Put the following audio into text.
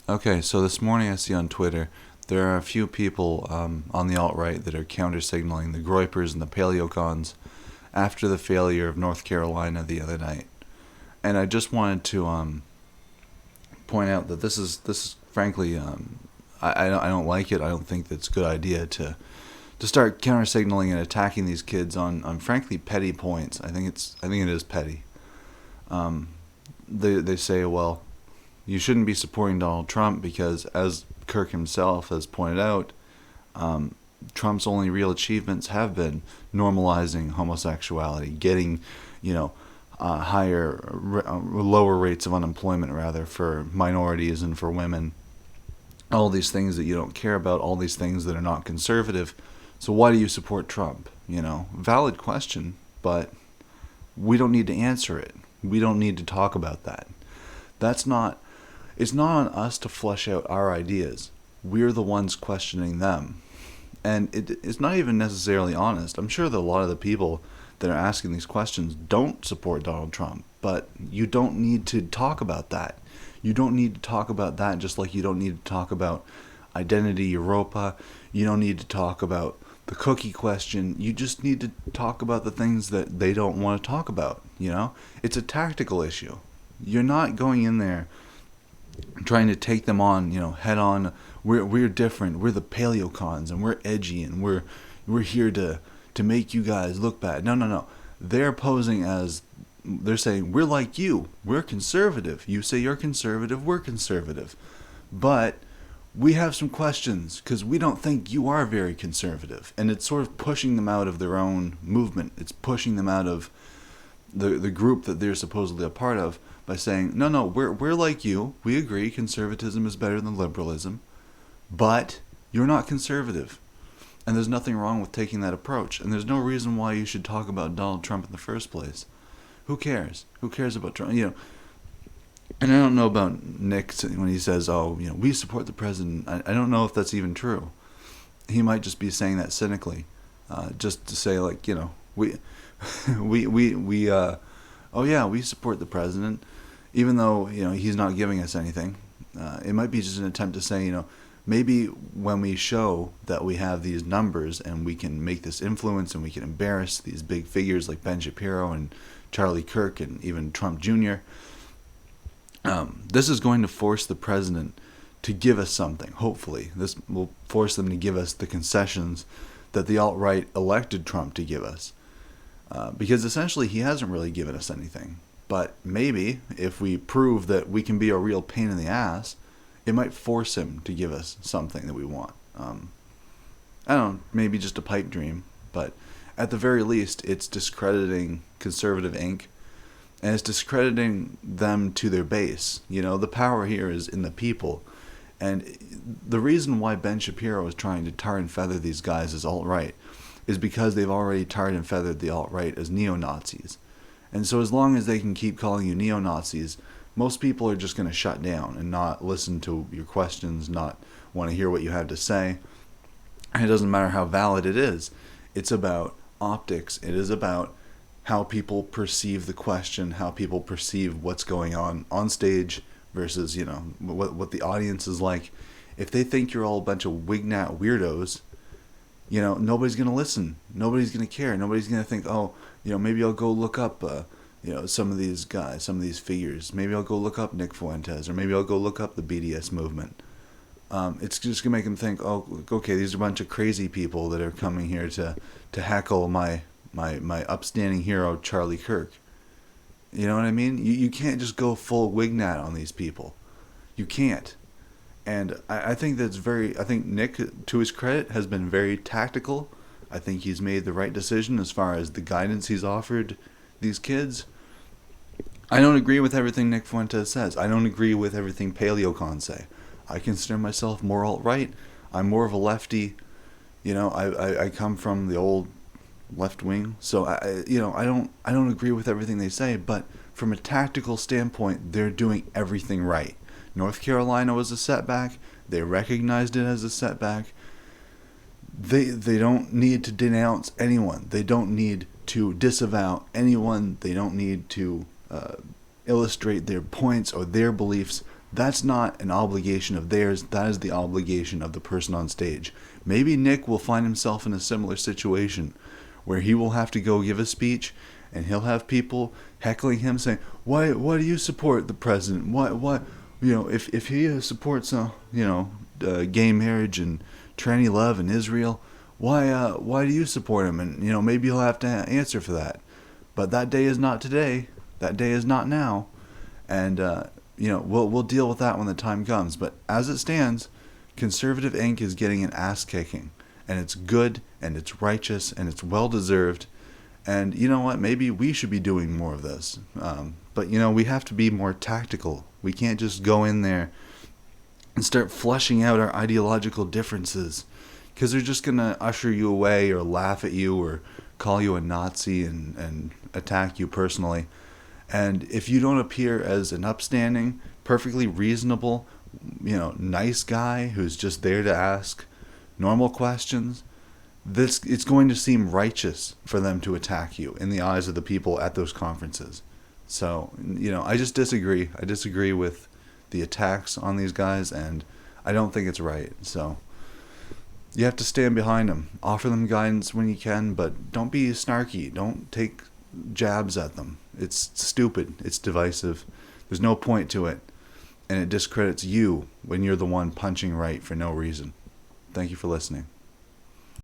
Okay, so this morning I see on Twitter there are a few people on the alt-right that are counter-signaling the Groypers and the paleocons after the failure of North Carolina the other night. And I just wanted to point out that this is frankly I don't like it. I don't think that's a good idea to start counter-signaling and attacking these kids on frankly petty points. I think it is petty. Um, they say, well, you shouldn't be supporting Donald Trump because, as Kirk himself has pointed out, um, Trump's only real achievements have been normalizing homosexuality, getting, you know, lower rates of unemployment rather for minorities and for women. All these things that you don't care about, all these things that are not conservative. So why do you support Trump? Valid question, but we don't need to answer it. We don't need to talk about that. That's not It's not on us to flesh out our ideas. We're the ones questioning them. And it's not even necessarily honest. I'm sure that a lot of the people that are asking these questions don't support Donald Trump, but you don't need to talk about that. You don't need to talk about that just like you don't need to talk about identity Europa. You don't need to talk about the cookie question. You just need to talk about the things that they don't want to talk about. It's a tactical issue. You're not going in there trying to take them on, head on. We're different. We're the paleocons, and we're edgy, and we're here to make you guys look bad. No, no, no. They're saying we're like you. We're conservative. You say you're conservative. We're conservative, but we have some questions because we don't think you are very conservative, and it's sort of pushing them out of their own movement. It's pushing them out of the group that they're supposedly a part of by saying, no, no, we're like you. We agree conservatism is better than liberalism, but you're not conservative. And there's nothing wrong with taking that approach. And there's no reason why you should talk about Donald Trump in the first place. Who cares? Who cares about Trump? And I don't know about Nick when he says, oh, we support the president. I don't know if that's even true. He might just be saying that cynically, just to say, like, we oh yeah, we support the president, even though he's not giving us anything. It might be just an attempt to say, maybe when we show that we have these numbers and we can make this influence and we can embarrass these big figures like Ben Shapiro and Charlie Kirk and even Trump Jr., this is going to force the president to give us something. Hopefully, this will force them to give us the concessions that the alt-right elected Trump to give us. Because essentially he hasn't really given us anything. But maybe if we prove that we can be a real pain in the ass, it might force him to give us something that we want. I don't know, maybe just a pipe dream, but at the very least it's discrediting Conservative Inc. and it's discrediting them to their base. The power here is in the people. And the reason why Ben Shapiro is trying to tar and feather these guys as alt-right is because they've already tarred and feathered the alt-right as neo-Nazis. And so as long as they can keep calling you neo-Nazis, most people are just going to shut down and not listen to your questions, not want to hear what you have to say. And it doesn't matter how valid it is. It's about optics. It is about how people perceive the question, how people perceive what's going on stage versus, what the audience is like. If they think you're all a bunch of wignat weirdos, nobody's going to listen. Nobody's going to care. Nobody's going to think, oh, maybe I'll go look up, some of these guys, some of these figures. Maybe I'll go look up Nick Fuentes, or maybe I'll go look up the BDS movement. It's just going to make them think, oh, okay, these are a bunch of crazy people that are coming here to heckle my upstanding hero, Charlie Kirk. You know what I mean? You can't just go full wignat on these people. You can't. And I think I think Nick, to his credit, has been very tactical. I think he's made the right decision as far as the guidance he's offered these kids. I don't agree with everything Nick Fuentes says. I don't agree with everything paleocons say. I consider myself more alt-right. I'm more of a lefty. I come from the old left wing. So I don't agree with everything they say, but from a tactical standpoint, they're doing everything right. North Carolina was a setback. They recognized it as a setback. They don't need to denounce anyone. They don't need to disavow anyone. They don't need to illustrate their points or their beliefs. that's not an obligation of theirs. That is the obligation of the person on stage. Maybe Nick will find himself in a similar situation where he will have to go give a speech, and he'll have people heckling him saying, why do you support the president? Why if he supports gay marriage and tranny love in Israel, why do you support him? And maybe he'll have to answer for that. But that day is not today. That day is not now. And we'll deal with that when the time comes. But as it stands, Conservative Inc. is getting an ass kicking, and it's good, and it's righteous, and it's well deserved. And you know what? Maybe we should be doing more of this. But we have to be more tactical. We can't just go in there and start flushing out our ideological differences, because they're just going to usher you away or laugh at you or call you a Nazi and attack you personally. And if you don't appear as an upstanding, perfectly reasonable, nice guy who's just there to ask normal questions, it's going to seem righteous for them to attack you in the eyes of the people at those conferences. So, I just disagree. I disagree with the attacks on these guys, and I don't think it's right. So, you have to stand behind them. Offer them guidance when you can, but don't be snarky. Don't take jabs at them. It's stupid. It's divisive. There's no point to it. And it discredits you when you're the one punching right for no reason. Thank you for listening.